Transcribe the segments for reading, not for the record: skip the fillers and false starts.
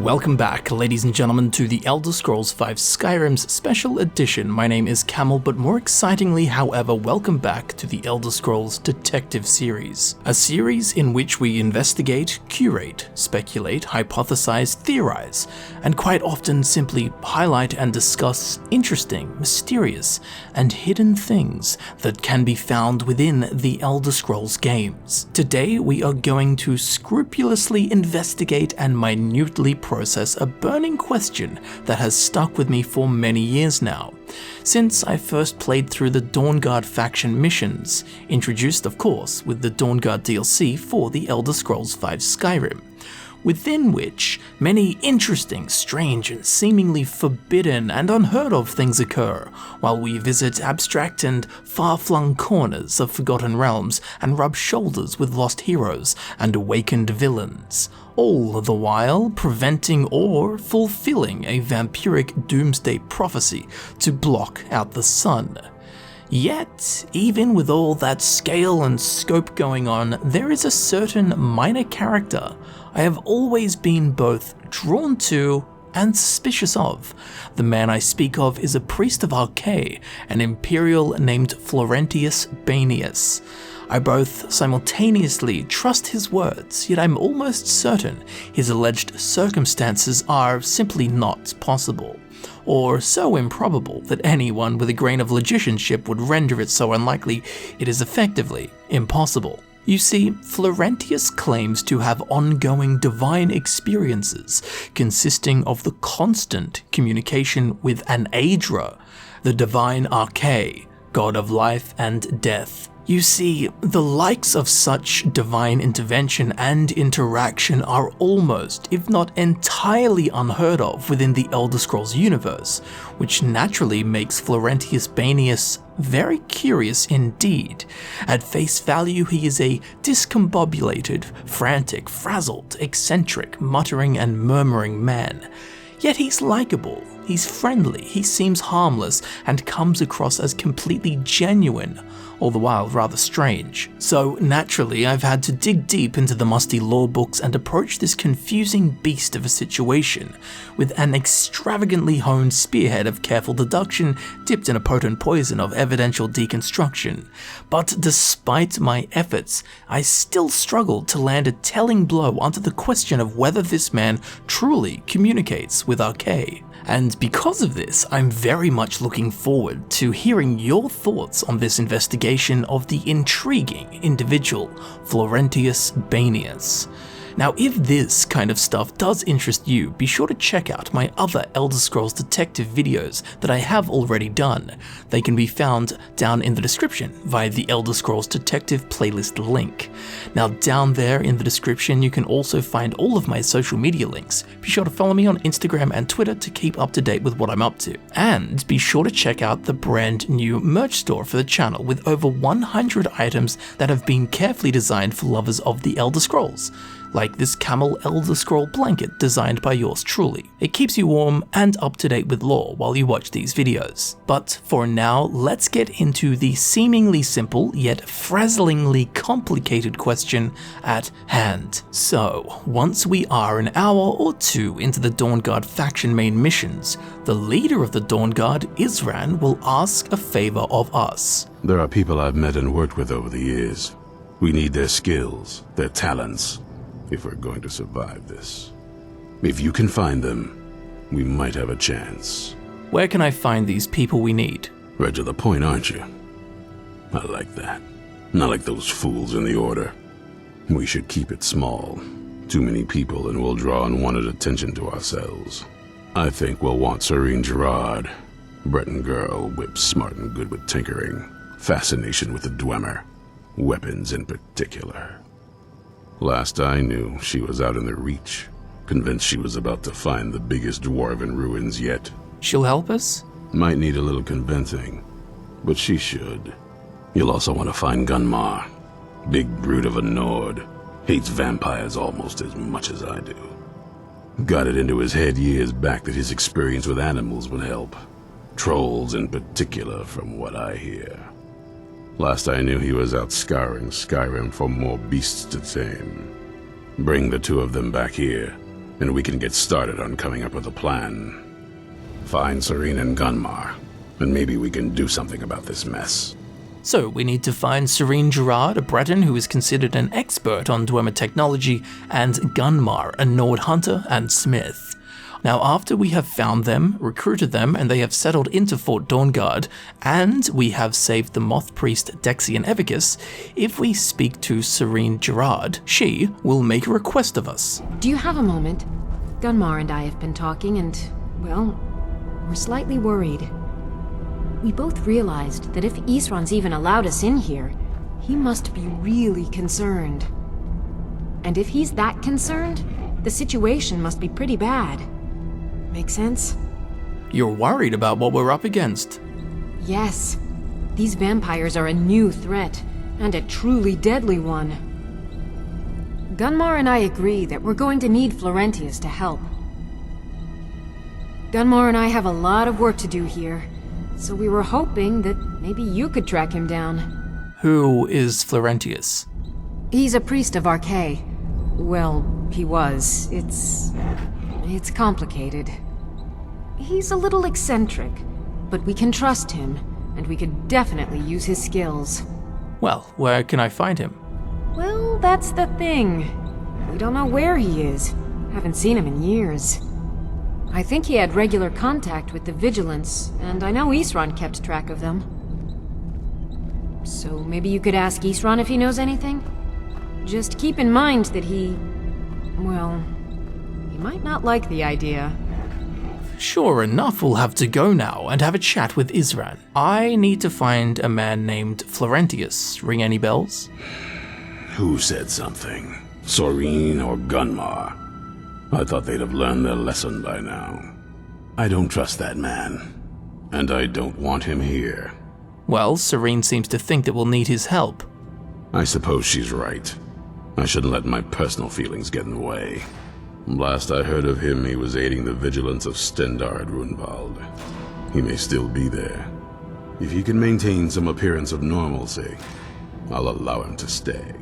Welcome back, ladies and gentlemen, to the Elder Scrolls V Skyrim's Special Edition. My name is Camel, but more excitingly, however, welcome back to the Elder Scrolls Detective Series. A series in which we investigate, curate, speculate, hypothesize, theorize, and quite often simply highlight and discuss interesting, mysterious, and hidden things that can be found within the Elder Scrolls games. Today, we are going to scrupulously investigate and minutely process a burning question that has stuck with me for many years now, since I first played through the Dawnguard faction missions, introduced of course with the Dawnguard DLC for the Elder Scrolls V Skyrim, within which many interesting, strange, and seemingly forbidden and unheard of things occur, while we visit abstract and far-flung corners of forgotten realms and rub shoulders with lost heroes and awakened villains, all the while preventing or fulfilling a vampiric doomsday prophecy to block out the sun. Yet, even with all that scale and scope going on, there is a certain minor character I have always been both drawn to and suspicious of. The man I speak of is a priest of Arkay, an imperial named Florentius Baenius. I both simultaneously trust his words, yet I'm almost certain his alleged circumstances are simply not possible, or so improbable that anyone with a grain of logicianship would render it so unlikely it is effectively impossible. You see, Florentius claims to have ongoing divine experiences consisting of the constant communication with an Aedra, the divine Arkay, god of life and death. You see, the likes of such divine intervention and interaction are almost, if not entirely unheard of within the Elder Scrolls universe, which naturally makes Florentius Baenius very curious indeed. At face value, he is a discombobulated, frantic, frazzled, eccentric, muttering and murmuring man. Yet he's likable, he's friendly, he seems harmless, and comes across as completely genuine, all the while rather strange. So naturally, I've had to dig deep into the musty lore books and approach this confusing beast of a situation with an extravagantly honed spearhead of careful deduction dipped in a potent poison of evidential deconstruction. But despite my efforts, I still struggled to land a telling blow onto the question of whether this man truly communicates with Arkay. And because of this, I'm very much looking forward to hearing your thoughts on this investigation of the intriguing individual, Florentius Baenius. Now, if this kind of stuff does interest you, be sure to check out my other Elder Scrolls detective videos that I have already done. They can be found down in the description via the Elder Scrolls detective playlist link. Now, down there in the description, you can also find all of my social media links. Be sure to follow me on Instagram and Twitter to keep up to date with what I'm up to. And be sure to check out the brand new merch store for the channel with over 100 items that have been carefully designed for lovers of the Elder Scrolls, like this camel Elder Scroll blanket designed by yours truly. It keeps you warm and up to date with lore while you watch these videos. But for now, let's get into the seemingly simple yet frazzlingly complicated question at hand. So, once we are an hour or two into the Dawnguard faction main missions, the leader of the Dawnguard, Isran, will ask a favor of us. There are people I've met and worked with over the years. We need their skills, their talents, if we're going to survive this. If you can find them, we might have a chance. Where can I find these people we need? Right to the point, aren't you? I like that. Not like those fools in the Order. We should keep it small. Too many people and we'll draw unwanted attention to ourselves. I think we'll want Sorine Jurard. Breton girl, whip smart and good with tinkering. Fascination with the Dwemer. Weapons in particular. Last I knew, she was out in the Reach, convinced she was about to find the biggest dwarven ruins yet. She'll help us? Might need a little convincing, but she should. You'll also want to find Gunmar. Big brute of a Nord. Hates vampires almost as much as I do. Got it into his head years back that his experience with animals would help. Trolls in particular, from what I hear. Last I knew, he was out scouring Skyrim for more beasts to tame. Bring the two of them back here, and we can get started on coming up with a plan. Find Sorine and Gunmar, and maybe we can do something about this mess. So we need to find Sorine Jurard, a Breton who is considered an expert on Dwemer technology, and Gunmar, a Nord hunter and smith. Now after we have found them, recruited them, and they have settled into Fort Dawnguard, and we have saved the moth priest Dexian Evicus, if we speak to Sorine Jurard, she will make a request of us. Do you have a moment? Gunmar and I have been talking and, well, we're slightly worried. We both realized that if Isran's even allowed us in here, he must be really concerned. And if he's that concerned, the situation must be pretty bad. Make sense? You're worried about what we're up against. Yes. These vampires are a new threat, and a truly deadly one. Gunmar and I agree that we're going to need Florentius to help. Gunmar and I have a lot of work to do here, so we were hoping that maybe you could track him down. Who is Florentius? He's a priest of Arkay. Well, he was. It's complicated. He's a little eccentric, but we can trust him, and we could definitely use his skills. Well, where can I find him? Well, that's the thing. We don't know where he is. Haven't seen him in years. I think he had regular contact with the Vigilance, and I know Isran kept track of them. So maybe you could ask Isran if he knows anything? Just keep in mind that he might not like the idea. Sure enough, we'll have to go now and have a chat with Isran. I need to find a man named Florentius. Ring any bells? Who said something? Sorine or Gunmar? I thought they'd have learned their lesson by now. I don't trust that man, and I don't want him here. Well, Sorine seems to think that we'll need his help. I suppose she's right. I shouldn't let my personal feelings get in the way. Last I heard of him, he was aiding the vigilance of Stendarr at Ruunvald. He may still be there. If he can maintain some appearance of normalcy, I'll allow him to stay.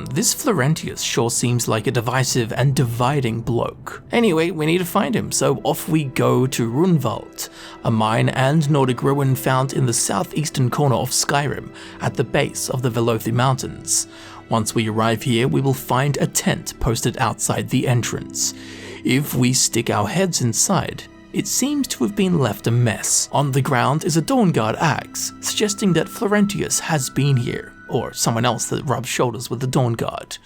This Florentius sure seems like a divisive and dividing bloke. Anyway, we need to find him, so off we go to Ruunvald, a mine and Nordic ruin found in the southeastern corner of Skyrim, at the base of the Velothi Mountains. Once we arrive here, we will find a tent posted outside the entrance. If we stick our heads inside, it seems to have been left a mess. On the ground is a Dawnguard axe, suggesting that Florentius has been here, or someone else that rubs shoulders with the Dawnguard.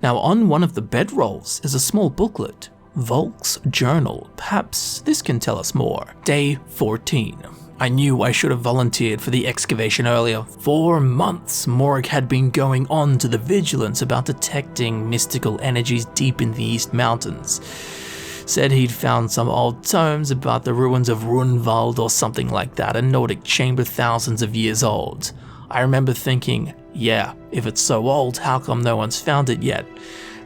Now on one of the bedrolls is a small booklet, Volk's Journal. Perhaps this can tell us more. Day 14. I knew I should have volunteered for the excavation earlier. For months, Morag had been going on to the Vigilance about detecting mystical energies deep in the East Mountains. Said he'd found some old tomes about the ruins of Ruunvald or something like that, a Nordic chamber thousands of years old. I remember thinking, yeah, if it's so old, how come no one's found it yet?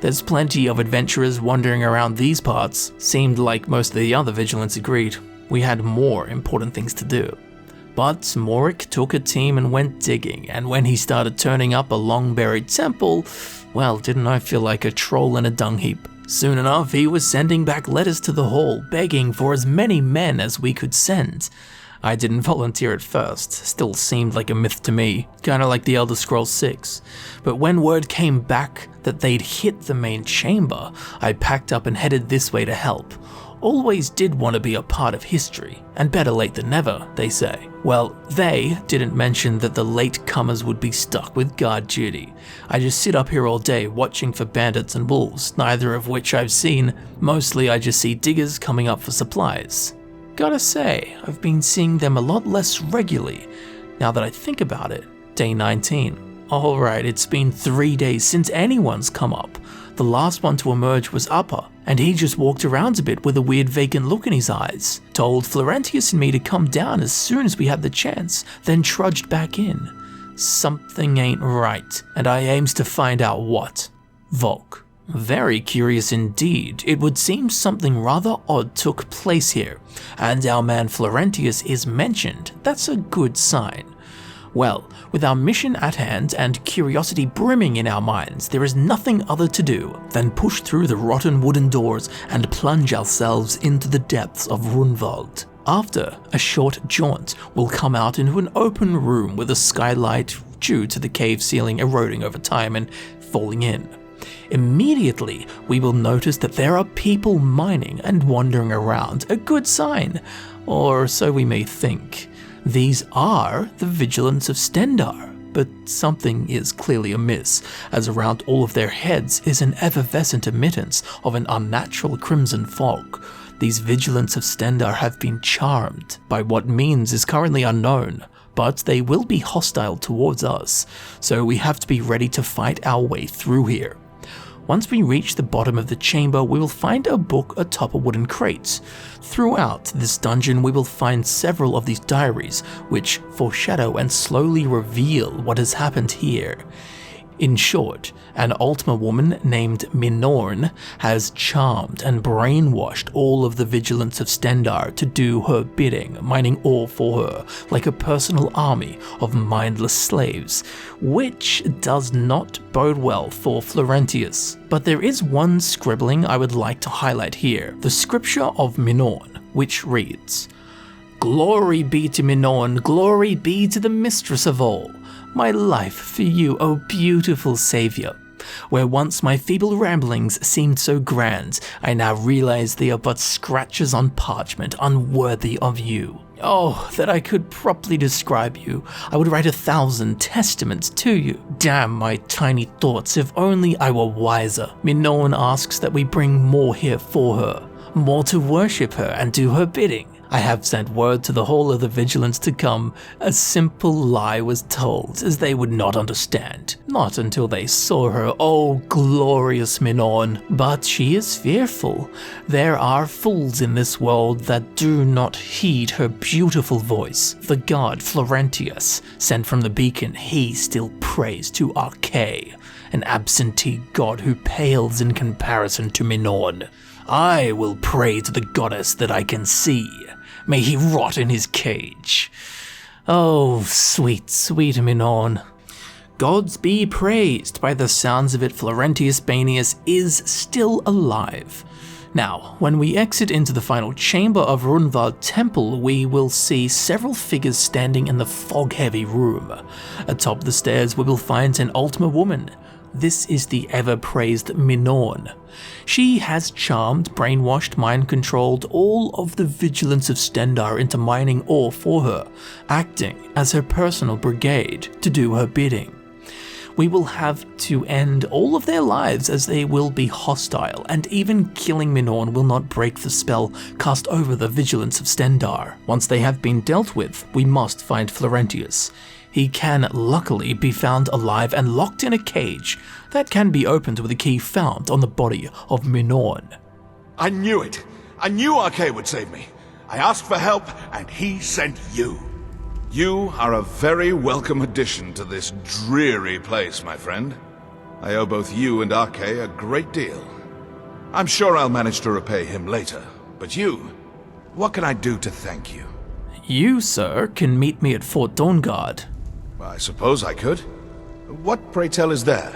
There's plenty of adventurers wandering around these parts. Seemed like most of the other Vigilants agreed. We had more important things to do. But Morik took a team and went digging, and when he started turning up a long-buried temple, well, didn't I feel like a troll in a dung heap. Soon enough, he was sending back letters to the hall, begging for as many men as we could send. I didn't volunteer at first, still seemed like a myth to me, kinda like the Elder Scrolls 6. But when word came back that they'd hit the main chamber, I packed up and headed this way to help. Always did want to be a part of history, and better late than never, they say. Well, they didn't mention that the latecomers would be stuck with guard duty. I just sit up here all day watching for bandits and wolves, neither of which I've seen. Mostly I just see diggers coming up for supplies. Gotta say, I've been seeing them a lot less regularly, now that I think about it. Day 19. Alright, it's been 3 days since anyone's come up. The last one to emerge was Upper, and he just walked around a bit with a weird vacant look in his eyes. Told Florentius and me to come down as soon as we had the chance, then trudged back in. Something ain't right, and I aims to find out what. Volk. Very curious indeed. It would seem something rather odd took place here, and our man Florentius is mentioned. That's a good sign. Well, with our mission at hand and curiosity brimming in our minds, there is nothing other to do than push through the rotten wooden doors and plunge ourselves into the depths of Ruunvald. After a short jaunt, we'll come out into an open room with a skylight due to the cave ceiling eroding over time and falling in. Immediately, we will notice that there are people mining and wandering around, a good sign, or so we may think. These are the Vigilants of Stendarr, but something is clearly amiss, as around all of their heads is an effervescent emittance of an unnatural crimson fog. These Vigilants of Stendarr have been charmed by what means is currently unknown, but they will be hostile towards us, so we have to be ready to fight our way through here. Once we reach the bottom of the chamber, we will find a book atop a wooden crate. Throughout this dungeon, we will find several of these diaries, which foreshadow and slowly reveal what has happened here. In short, an Ultima woman named Minorne has charmed and brainwashed all of the Vigilants of Stendarr to do her bidding, mining ore for her like a personal army of mindless slaves, which does not bode well for Florentius. But there is one scribbling I would like to highlight here, the Scripture of Minorne, which reads, "Glory be to Minorne, glory be to the mistress of all. My life for you, O beautiful saviour. Where once my feeble ramblings seemed so grand, I now realize they are but scratches on parchment, unworthy of you. Oh, that I could properly describe you. I would write 1,000 testaments to you. Damn my tiny thoughts, if only I were wiser. Minorne asks that we bring more here for her, more to worship her and do her bidding. I have sent word to the whole of the Vigilants to come. A simple lie was told, as they would not understand. Not until they saw her, oh glorious Minorne. But she is fearful. There are fools in this world that do not heed her beautiful voice. The god Florentius, sent from the beacon, he still prays to Arkay, an absentee god who pales in comparison to Minorne. I will pray to the goddess that I can see. May he rot in his cage. Oh, sweet, sweet Minorne. Gods be praised, by the sounds of it Florentius Baenius is still alive. Now, when we exit into the final chamber of Ruunvald Temple, we will see several figures standing in the fog-heavy room. Atop the stairs we will find an Ultima woman. This is the ever-praised Minorne. She has charmed, brainwashed, mind-controlled all of the Vigilants of Stendarr into mining ore for her, acting as her personal brigade to do her bidding. We will have to end all of their lives as they will be hostile, and even killing Minorne will not break the spell cast over the Vigilants of Stendarr. Once they have been dealt with, we must find Florentius. He can luckily be found alive and locked in a cage that can be opened with a key found on the body of Minorne. I knew it! I knew Arkay would save me! I asked for help, and he sent you! You are a very welcome addition to this dreary place, my friend. I owe both you and Arkay a great deal. I'm sure I'll manage to repay him later, but you, what can I do to thank you? You, sir, can meet me at Fort Dawnguard. I suppose I could. What, pray tell, is there?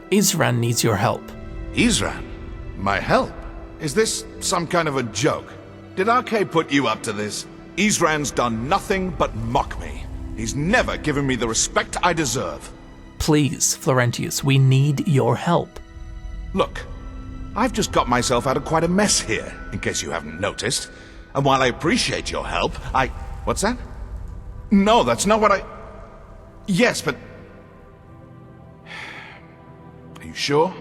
Isran needs your help. Isran? My help? Is this some kind of a joke? Did Arkay put you up to this? Isran's done nothing but mock me. He's never given me the respect I deserve. Please, Florentius, we need your help. Look, I've just got myself out of quite a mess here, in case you haven't noticed. And while I appreciate your help, What's that? No, that's not what I... Yes, but... Are you sure?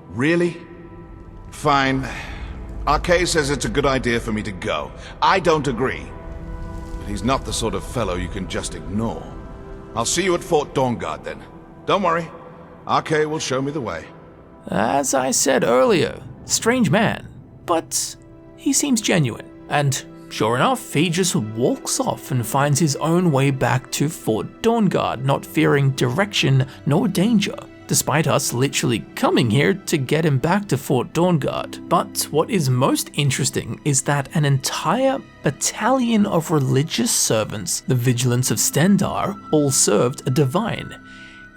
Really? Fine. Arkay says it's a good idea for me to go. I don't agree. But he's not the sort of fellow you can just ignore. I'll see you at Fort Dawnguard then. Don't worry. Arkay will show me the way. As I said earlier, strange man, but he seems genuine. And sure enough, he just walks off and finds his own way back to Fort Dawnguard, not fearing direction nor danger. despite us literally coming here to get him back to Fort Dawnguard. But what is most interesting is that an entire battalion of religious servants, the Vigilants of Stendarr, all served a divine.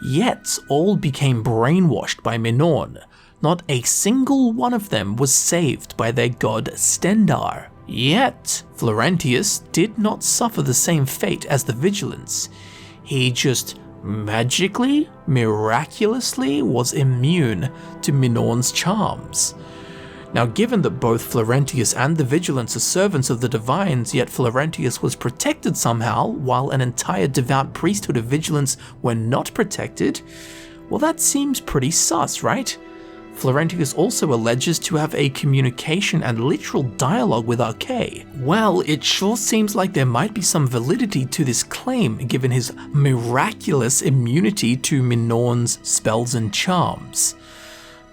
Yet all became brainwashed by Minorne. Not a single one of them was saved by their god Stendarr. Yet Florentius did not suffer the same fate as the Vigilants. He just magically, miraculously was immune to Minorne's charms. Now, given that both Florentius and the Vigilants are servants of the Divines, yet Florentius was protected somehow, while an entire devout priesthood of Vigilants were not protected, well, that seems pretty sus, right? Florentius also alleges to have a communication and literal dialogue with Arkay. Well, it sure seems like there might be some validity to this claim given his miraculous immunity to Minorne's spells and charms.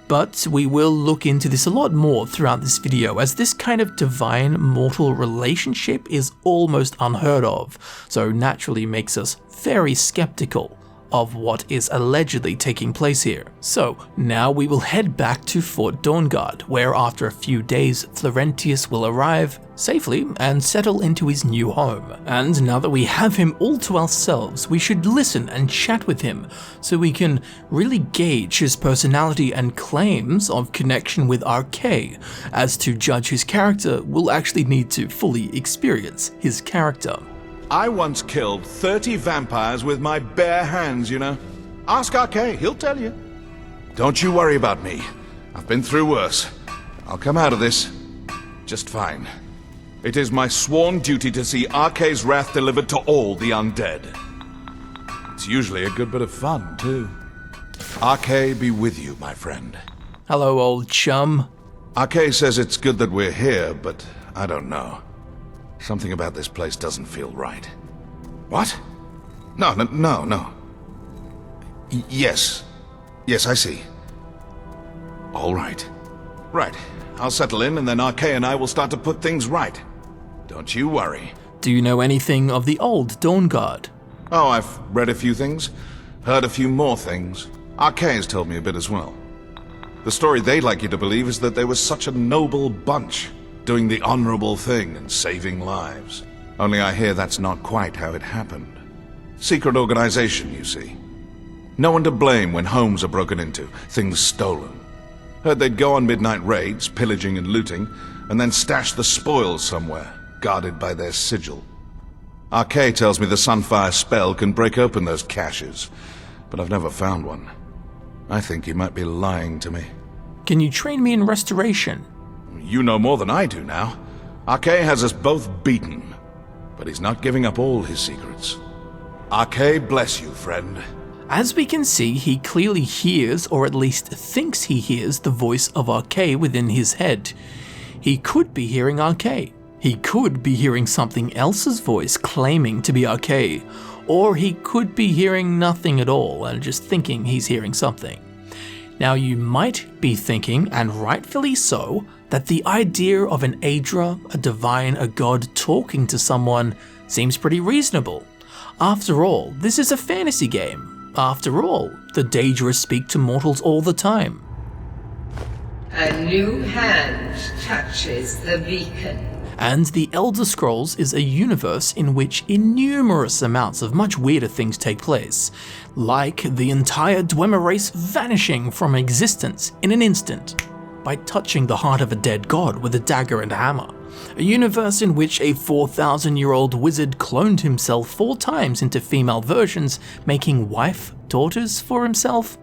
But we will look into this a lot more throughout this video, as this kind of divine-mortal relationship is almost unheard of, so naturally makes us very skeptical of what is allegedly taking place here. So now we will head back to Fort Dawnguard, where after a few days Florentius will arrive safely and settle into his new home. And now that we have him all to ourselves, we should listen and chat with him so we can really gauge his personality and claims of connection with Arkay. As to judge his character, we'll actually need to fully experience his character. I once killed 30 vampires with my bare hands, you know. Ask Arkay, he'll tell you. Don't you worry about me. I've been through worse. I'll come out of this just fine. It is my sworn duty to see Arkay's wrath delivered to all the undead. It's usually a good bit of fun, too. Arkay be with you, my friend. Hello, old chum. Arkay says it's good that we're here, but I don't know. Something about this place doesn't feel right. What? No. Yes, I see. All right. Right, I'll settle in and then Arkay and I will start to put things right. Don't you worry. Do you know anything of the old Dawnguard? Oh, I've read a few things, heard a few more things. Arkay has told me a bit as well. The story they'd like you to believe is that they were such a noble bunch, doing the honorable thing and saving lives. Only I hear that's not quite how it happened. Secret organization, you see. No one to blame when homes are broken into, things stolen. Heard they'd go on midnight raids, pillaging and looting, and then stash the spoils somewhere, guarded by their sigil. Arkay tells me the Sunfire spell can break open those caches, but I've never found one. I think he might be lying to me. Can you train me in restoration? You know more than I do now. Arkay has us both beaten, but he's not giving up all his secrets. Arkay bless you, friend. As we can see, he clearly hears, or at least thinks he hears, the voice of Arkay within his head. He could be hearing Arkay. He could be hearing something else's voice claiming to be Arkay, or he could be hearing nothing at all and just thinking he's hearing something. Now you might be thinking, and rightfully so, that the idea of an Aedra, a divine, a god talking to someone seems pretty reasonable. After all, this is a fantasy game. After all, the Daedra speak to mortals all the time. A new hand touches the beacon. And the Elder Scrolls is a universe in which innumerous amounts of much weirder things take place, like the entire Dwemer race vanishing from existence in an instant by touching the heart of a dead god with a dagger and hammer. A universe in which a 4,000-year-old wizard cloned himself 4 times into female versions, making daughters for himself.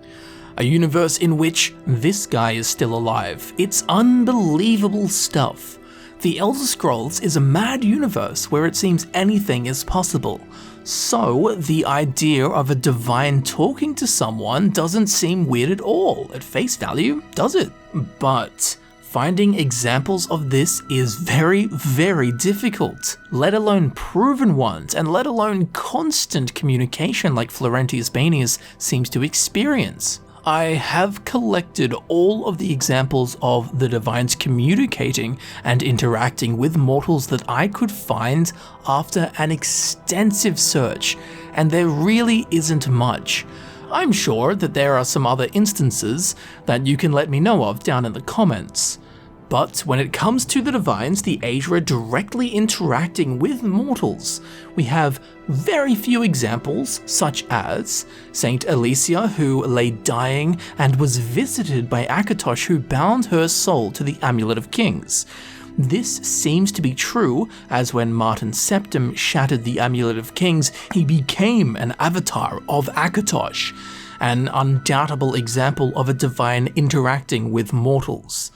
A universe in which this guy is still alive. It's unbelievable stuff. The Elder Scrolls is a mad universe where it seems anything is possible. So the idea of a divine talking to someone doesn't seem weird at all, at face value, does it? But finding examples of this is very, very difficult, let alone proven ones, and let alone constant communication like Florentius Baenius seems to experience. I have collected all of the examples of the divines communicating and interacting with mortals that I could find after an extensive search, and there really isn't much. I'm sure that there are some other instances that you can let me know of down in the comments. But when it comes to the Divines, the Aedra directly interacting with mortals, we have very few examples, such as Saint Alicia, who lay dying and was visited by Akatosh, who bound her soul to the Amulet of Kings. This seems to be true, as when Martin Septim shattered the Amulet of Kings, he became an avatar of Akatosh, an undoubtable example of a divine interacting with mortals.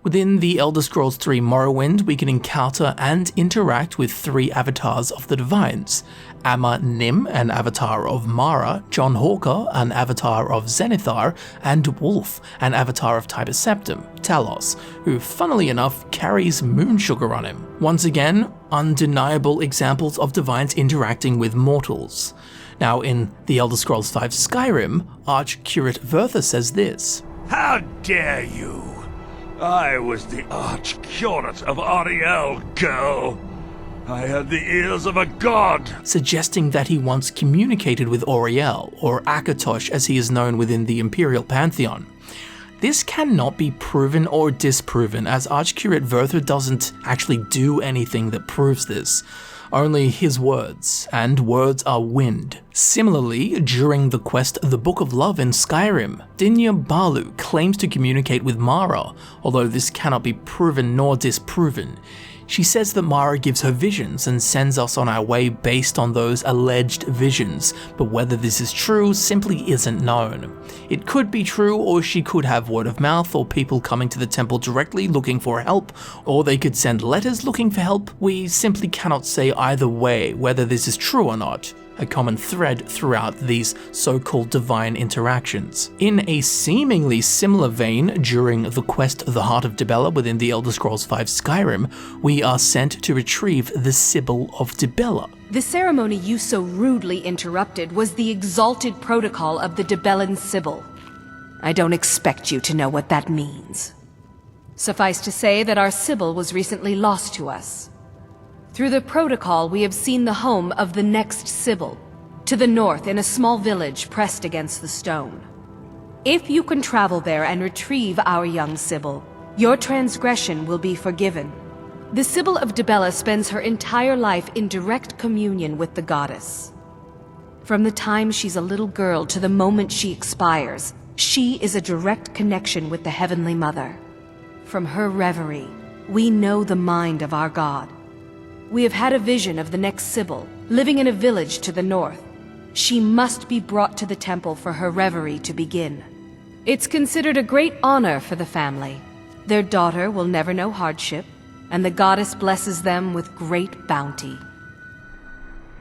Within the Elder Scrolls III Morrowind, we can encounter and interact with 3 avatars of the Divines: Amma Nim, an avatar of Mara, John Hawker, an avatar of Zenithar, and Wolf, an avatar of Tiber Septim, Talos, who funnily enough carries moon sugar on him. Once again, undeniable examples of Divines interacting with mortals. Now in the Elder Scrolls V Skyrim, Arch-Curate Vyrthur says this: "How dare you! I was the Arch-Curate of Ariel, girl. I had the ears of a god," suggesting that he once communicated with Auriel, or Akatosh as he is known within the Imperial Pantheon. This cannot be proven or disproven, as Arch-Curate Vyrthur doesn't actually do anything that proves this. Only his words, and words are wind. Similarly, during the quest The Book of Love in Skyrim, Dinya Balu claims to communicate with Mara, although this cannot be proven nor disproven. She says that Mara gives her visions and sends us on our way based on those alleged visions, but whether this is true simply isn't known. It could be true, or she could have word of mouth, or people coming to the temple directly looking for help, or they could send letters looking for help. We simply cannot say either way whether this is true or not. A common thread throughout these so-called divine interactions. In a seemingly similar vein, during the quest The Heart of Dibella within the Elder Scrolls V Skyrim, we are sent to retrieve the Sybil of Dibella. The ceremony you so rudely interrupted was the exalted protocol of the Dibellan Sybil. I don't expect you to know what that means. Suffice to say that our Sybil was recently lost to us. Through the protocol, we have seen the home of the next Sybil, to the north in a small village pressed against the stone. If you can travel there and retrieve our young Sybil, your transgression will be forgiven. The Sybil of Dibella spends her entire life in direct communion with the goddess. From the time she's a little girl to the moment she expires, she is a direct connection with the Heavenly Mother. From her reverie, we know the mind of our god. We have had a vision of the next Sybil, living in a village to the north. She must be brought to the temple for her reverie to begin. It's considered a great honor for the family. Their daughter will never know hardship, and the goddess blesses them with great bounty.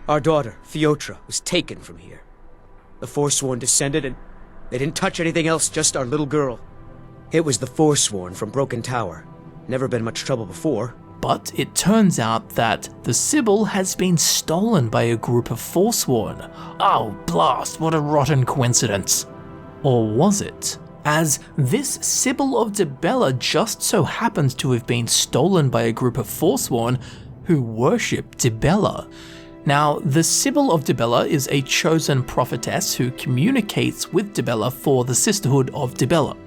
Our daughter, Feotra, was taken from here. The Forsworn descended, and they didn't touch anything else, just our little girl. It was the Forsworn from Broken Tower. Never been much trouble before. But it turns out that the Sybil has been stolen by a group of Forsworn. Oh blast, what a rotten coincidence. Or was it? As this Sybil of Dibella just so happens to have been stolen by a group of Forsworn who worship Dibella. Now, the Sybil of Dibella is a chosen prophetess who communicates with Dibella for the Sisterhood of Dibella.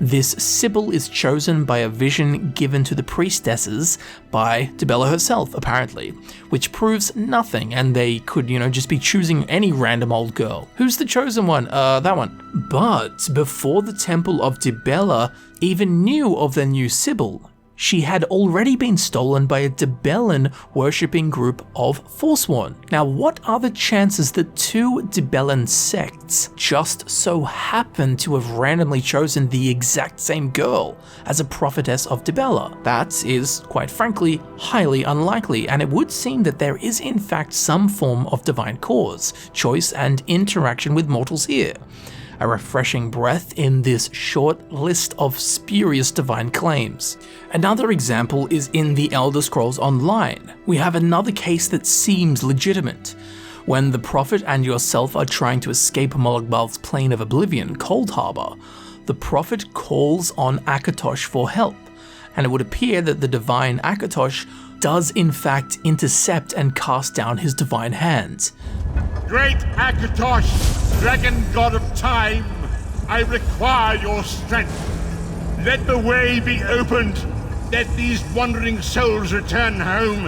This Sybil is chosen by a vision given to the priestesses by Dibella herself, apparently, which proves nothing, and they could, just be choosing any random old girl. Who's the chosen one? That one. But before the Temple of Dibella even knew of their new Sybil, she had already been stolen by a Dibellan worshipping group of Forsworn. Now, what are the chances that 2 Dibellan sects just so happen to have randomly chosen the exact same girl as a prophetess of Dibella? That is, quite frankly, highly unlikely, and it would seem that there is in fact some form of divine cause, choice, and interaction with mortals here. A refreshing breath in this short list of spurious divine claims. Another example is in the Elder Scrolls Online. We have another case that seems legitimate. When the Prophet and yourself are trying to escape Molagbal's Plane of Oblivion, Cold Harbor, the Prophet calls on Akatosh for help, and it would appear that the divine Akatosh does in fact intercept and cast down his divine hands. Great Akatosh, dragon god of time, I require your strength. Let the way be opened. Let these wandering souls return home.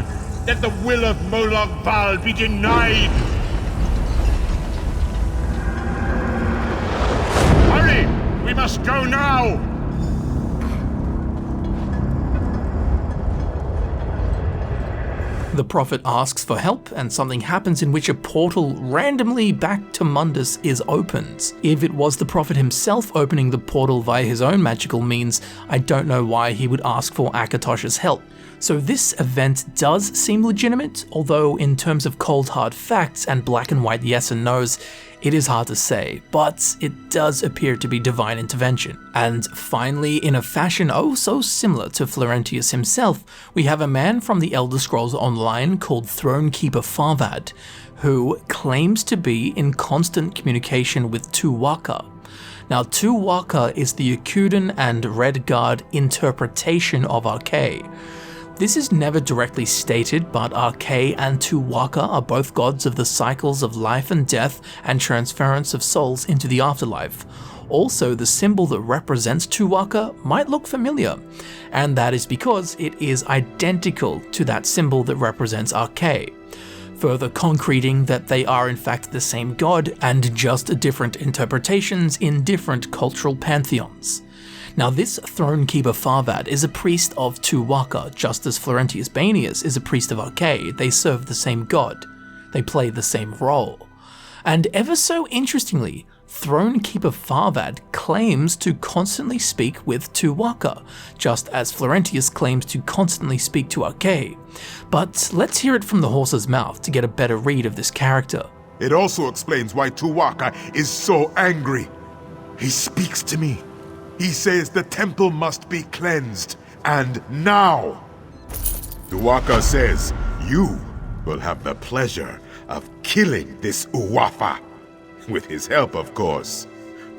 Let the will of Lamae Bal be denied. Hurry! We must go now! The prophet asks for help, and something happens in which a portal randomly back to Mundus is opened. If it was the prophet himself opening the portal via his own magical means, I don't know why he would ask for Akatosh's help. So this event does seem legitimate, although in terms of cold hard facts and black and white yes and no's, it is hard to say, but it does appear to be divine intervention. And finally, in a fashion oh so similar to Florentius himself, we have a man from the Elder Scrolls Online called Thronekeeper Farvad, who claims to be in constant communication with Tuwaka. Now, Tuwaka is the Akudan and Redguard interpretation of Arkay. This is never directly stated, but Arkay and Tuwaka are both gods of the cycles of life and death and transference of souls into the afterlife. Also, the symbol that represents Tuwaka might look familiar, and that is because it is identical to that symbol that represents Arkay, further concreting that they are in fact the same god and just different interpretations in different cultural pantheons. Now, this Thronekeeper Farvad is a priest of Tuwaka, just as Florentius Baenius is a priest of Arkay. They serve the same god. They play the same role. And ever so interestingly, Thronekeeper Farvad claims to constantly speak with Tuwaka, just as Florentius claims to constantly speak to Arkay. But let's hear it from the horse's mouth to get a better read of this character. It also explains why Tuwaka is so angry. He speaks to me. He says the temple must be cleansed, and now. Tuwaka says you will have the pleasure of killing this Uwafa. With his help, of course.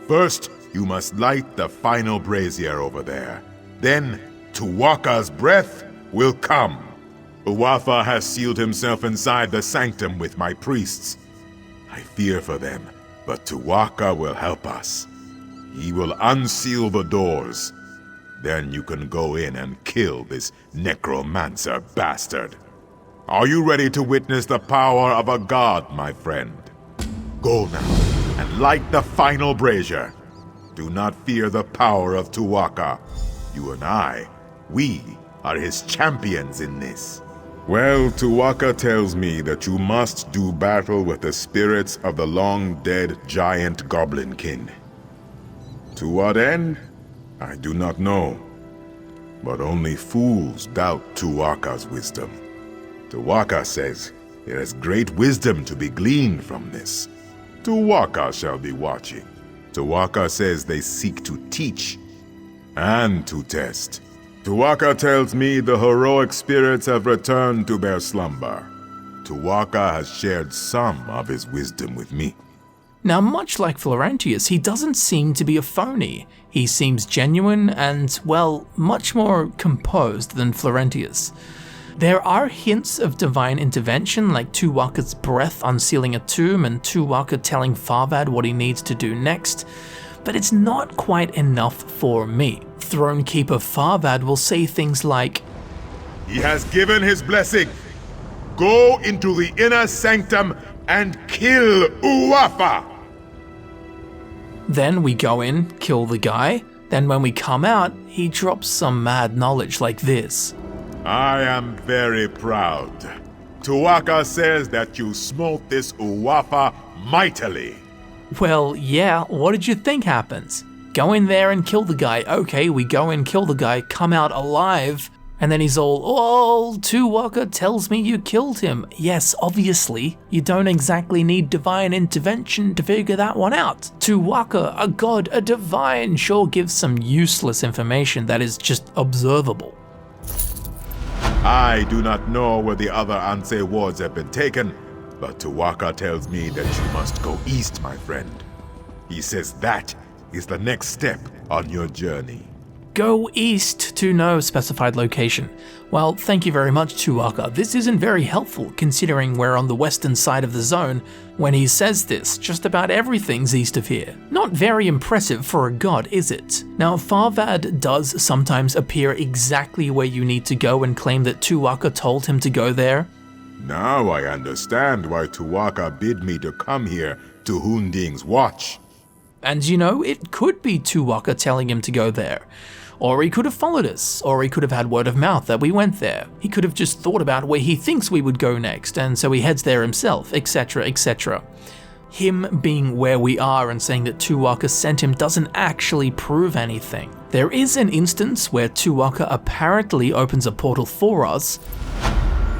First, you must light the final brazier over there. Then, Tuwaka's breath will come. Uwafa has sealed himself inside the sanctum with my priests. I fear for them, but Tuwaka will help us. He will unseal the doors. Then you can go in and kill this necromancer bastard. Are you ready to witness the power of a god, my friend? Go now, and light the final brazier. Do not fear the power of Tuwaka. You and I, we are his champions in this. Well, Tuwaka tells me that you must do battle with the spirits of the long-dead giant Goblin King. To what end? I do not know. But only fools doubt Tuwaka's wisdom. Tuwaka says there is great wisdom to be gleaned from this. Tuwaka shall be watching. Tuwaka says they seek to teach and to test. Tuwaka tells me the heroic spirits have returned to their slumber. Tuwaka has shared some of his wisdom with me. Now, much like Florentius, he doesn't seem to be a phony. He seems genuine and, well, much more composed than Florentius. There are hints of divine intervention, like Tuwaka's breath unsealing a tomb and Tuwaka telling Farvad what he needs to do next, but it's not quite enough for me. Thronekeeper Farvad will say things like, He has given his blessing. Go into the inner sanctum and kill Uwafa! Then we go in, kill the guy, then when we come out, he drops some mad knowledge like this. I am very proud. Tuwaka says that you smote this Uwafa mightily. Well, yeah, what did you think happens? Go in there and kill the guy. Okay, we go in, kill the guy, come out alive, and then he's all, oh, Tuwaka tells me you killed him. Yes, obviously, you don't exactly need divine intervention to figure that one out. Tuwaka, a god, a divine, sure gives some useless information that is just observable. I do not know where the other Ansei wards have been taken, but Tuwaka tells me that you must go east, my friend. He says that is the next step on your journey. Go east to no specified location. Well, thank you very much, Tuatha. This isn't very helpful considering we're on the western side of the zone. When he says this, just about everything's east of here. Not very impressive for a god, is it? Now, Farvad does sometimes appear exactly where you need to go and claim that Tuatha told him to go there. Now I understand why Tuatha bid me to come here to Hunding's watch. And you know, it could be Tuatha telling him to go there. Or he could have followed us, or he could have had word of mouth that we went there. He could have just thought about where he thinks we would go next, and so he heads there himself, etc, etc. Him being where we are and saying that Tuatha sent him doesn't actually prove anything. There is an instance where Tuatha apparently opens a portal for us.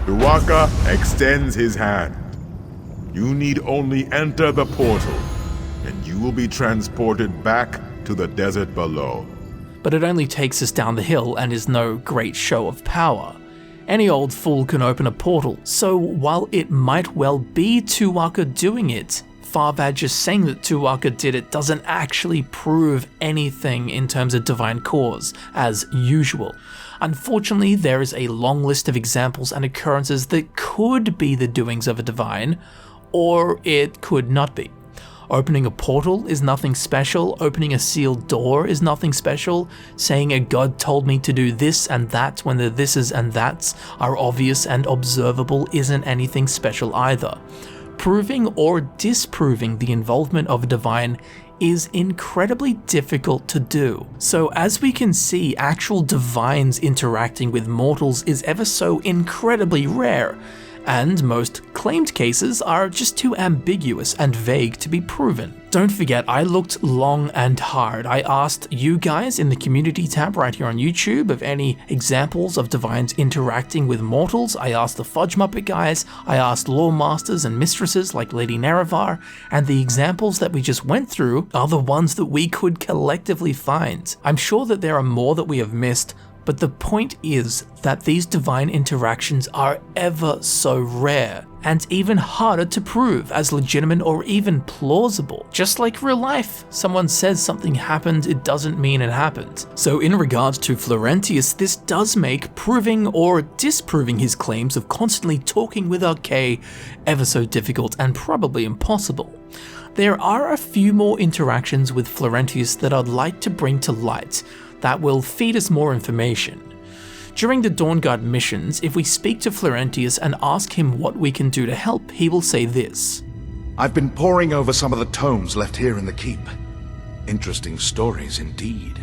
Tuatha extends his hand. You need only enter the portal, and you will be transported back to the desert below. But it only takes us down the hill and is no great show of power. Any old fool can open a portal, so while it might well be Tuatha doing it, Farvad just saying that Tuatha did it doesn't actually prove anything in terms of divine cause, as usual. Unfortunately, there is a long list of examples and occurrences that could be the doings of a divine, or it could not be. Opening a portal is nothing special, opening a sealed door is nothing special, saying a god told me to do this and that when the thises and that's are obvious and observable isn't anything special either. Proving or disproving the involvement of a divine is incredibly difficult to do. So as we can see, actual divines interacting with mortals is ever so incredibly rare, and most claimed cases are just too ambiguous and vague to be proven. Don't forget, I looked long and hard. I asked you guys in the community tab right here on YouTube of any examples of divines interacting with mortals. I asked the Fudge Muppet guys, I asked lore masters and mistresses like Lady Nerevar, and the examples that we just went through are the ones that we could collectively find. I'm sure that there are more that we have missed, but the point is that these divine interactions are ever so rare, and even harder to prove as legitimate or even plausible. Just like real life, someone says something happened, it doesn't mean it happened. So in regards to Florentius, this does make proving or disproving his claims of constantly talking with Arkay ever so difficult and probably impossible. There are a few more interactions with Florentius that I'd like to bring to light that will feed us more information. During the Dawnguard missions, if we speak to Florentius and ask him what we can do to help, he will say this. I've been poring over some of the tomes left here in the keep. Interesting stories indeed.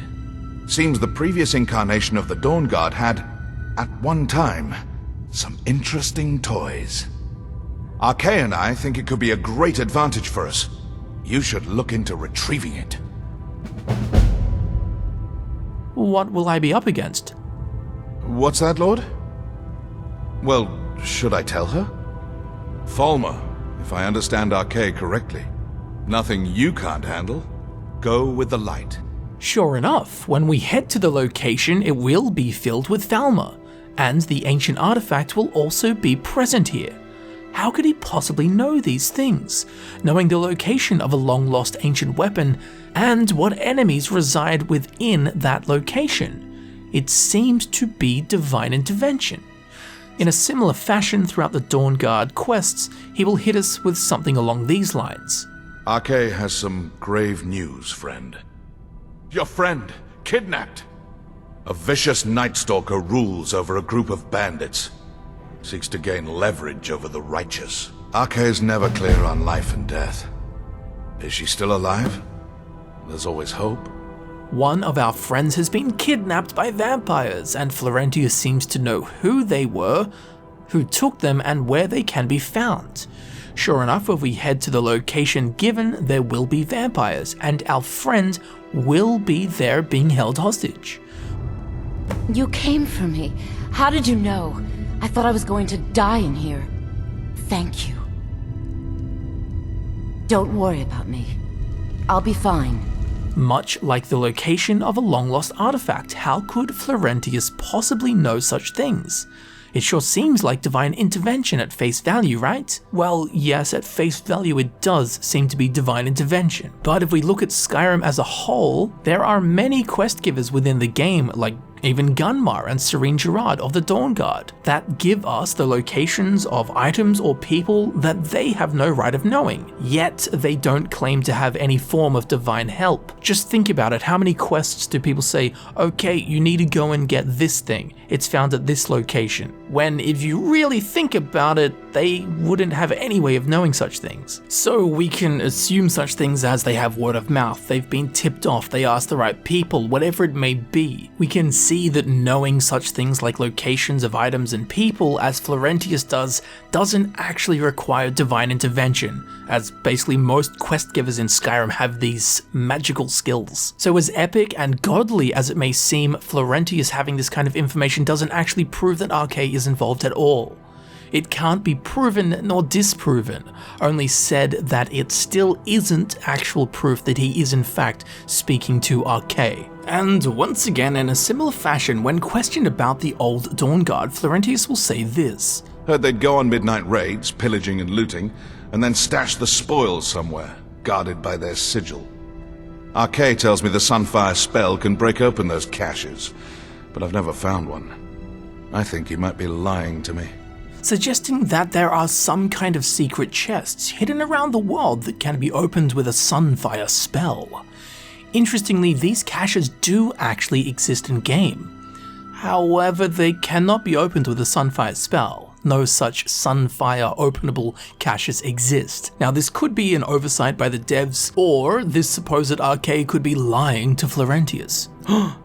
Seems the previous incarnation of the Dawnguard had, at one time, some interesting toys. Arkay and I think it could be a great advantage for us. You should look into retrieving it. What will I be up against? What's that, Lord? Well, should I tell her? Falmer, if I understand Arkay correctly. Nothing you can't handle. Go with the light. Sure enough, when we head to the location, it will be filled with Falmer, and the ancient artifact will also be present here. How could he possibly know these things, knowing the location of a long-lost ancient weapon and what enemies reside within that location? It seems to be divine intervention. In a similar fashion throughout the Dawnguard quests, he will hit us with something along these lines. Arkay has some grave news, friend. Your friend, kidnapped! A vicious Night Stalker rules over a group of bandits. Seeks to gain leverage over the righteous. Arkay's never clear on life and death. Is she still alive? There's always hope. One of our friends has been kidnapped by vampires, and Florentius seems to know who they were, who took them, and where they can be found. Sure enough, if we head to the location given, there will be vampires, and our friend will be there being held hostage. You came for me. How did you know? I thought I was going to die in here. Thank you. Don't worry about me. I'll be fine. Much like the location of a long-lost artifact, how could Florentius possibly know such things? It sure seems like divine intervention at face value, right? Well, yes, at face value it does seem to be divine intervention. But if we look at Skyrim as a whole, there are many quest givers within the game, like even Gunmar and Sorine Jurard of the Dawnguard, that give us the locations of items or people that they have no right of knowing, yet they don't claim to have any form of divine help. Just think about it, how many quests do people say, okay, you need to go and get this thing, it's found at this location, when if you really think about it, they wouldn't have any way of knowing such things. So we can assume such things as they have word of mouth, they've been tipped off, they asked the right people, whatever it may be. We can see that knowing such things like locations of items and people, as Florentius does, doesn't actually require divine intervention, as basically most quest givers in Skyrim have these magical skills. So as epic and godly as it may seem, Florentius having this kind of information doesn't actually prove that Arkay is involved at all. It can't be proven nor disproven, only said that it still isn't actual proof that he is in fact speaking to Arkay. And once again, in a similar fashion, when questioned about the old Dawnguard, Florentius will say this. Heard they'd go on midnight raids, pillaging and looting, and then stash the spoils somewhere, guarded by their sigil. Arkay tells me the Sunfire spell can break open those caches, but I've never found one. I think he might be lying to me. Suggesting that there are some kind of secret chests hidden around the world that can be opened with a Sunfire spell. Interestingly, these caches do actually exist in-game. However, they cannot be opened with a Sunfire spell. No such Sunfire openable caches exist. Now, this could be an oversight by the devs, or this supposed Arkay could be lying to Florentius.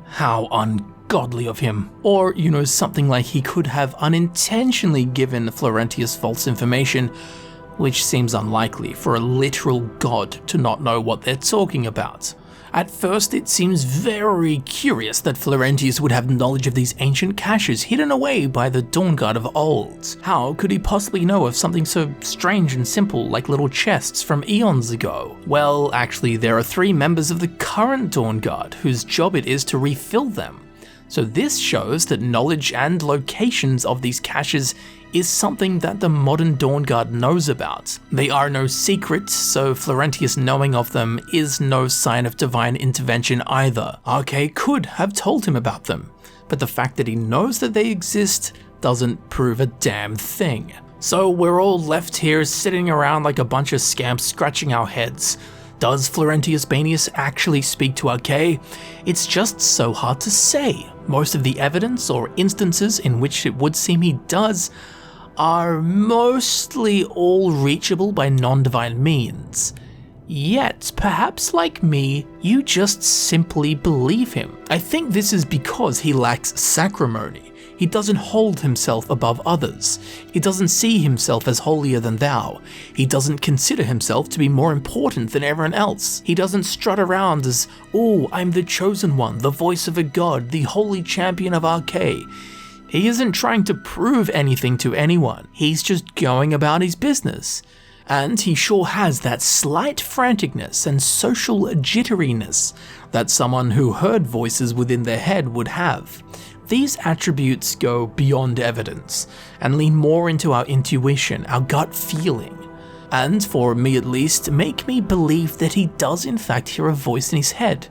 How ungodly of him. Or, you know, something like he could have unintentionally given Florentius false information, which seems unlikely for a literal god to not know what they're talking about. At first, it seems very curious that Florentius would have knowledge of these ancient caches hidden away by the Dawnguard of old. How could he possibly know of something so strange and simple like little chests from eons ago? Well, actually, there are 3 members of the current Dawnguard whose job it is to refill them. So this shows that knowledge and locations of these caches is something that the modern Dawnguard knows about. They are no secret, so Florentius knowing of them is no sign of divine intervention either. Arkay could have told him about them, but the fact that he knows that they exist doesn't prove a damn thing. So we're all left here sitting around like a bunch of scamps scratching our heads. Does Florentius Baenius actually speak to Arkay? It's just so hard to say. Most of the evidence or instances in which it would seem he does are mostly all reachable by non-divine means. Yet, perhaps like me, you just simply believe him. I think this is because he lacks sacrimony. He doesn't hold himself above others. He doesn't see himself as holier than thou. He doesn't consider himself to be more important than everyone else. He doesn't strut around as, oh, I'm the chosen one, the voice of a god, the holy champion of Arkay. He isn't trying to prove anything to anyone. He's just going about his business. And he sure has that slight franticness and social jitteriness that someone who heard voices within their head would have. These attributes go beyond evidence and lean more into our intuition, our gut feeling. And for me at least, make me believe that he does in fact hear a voice in his head.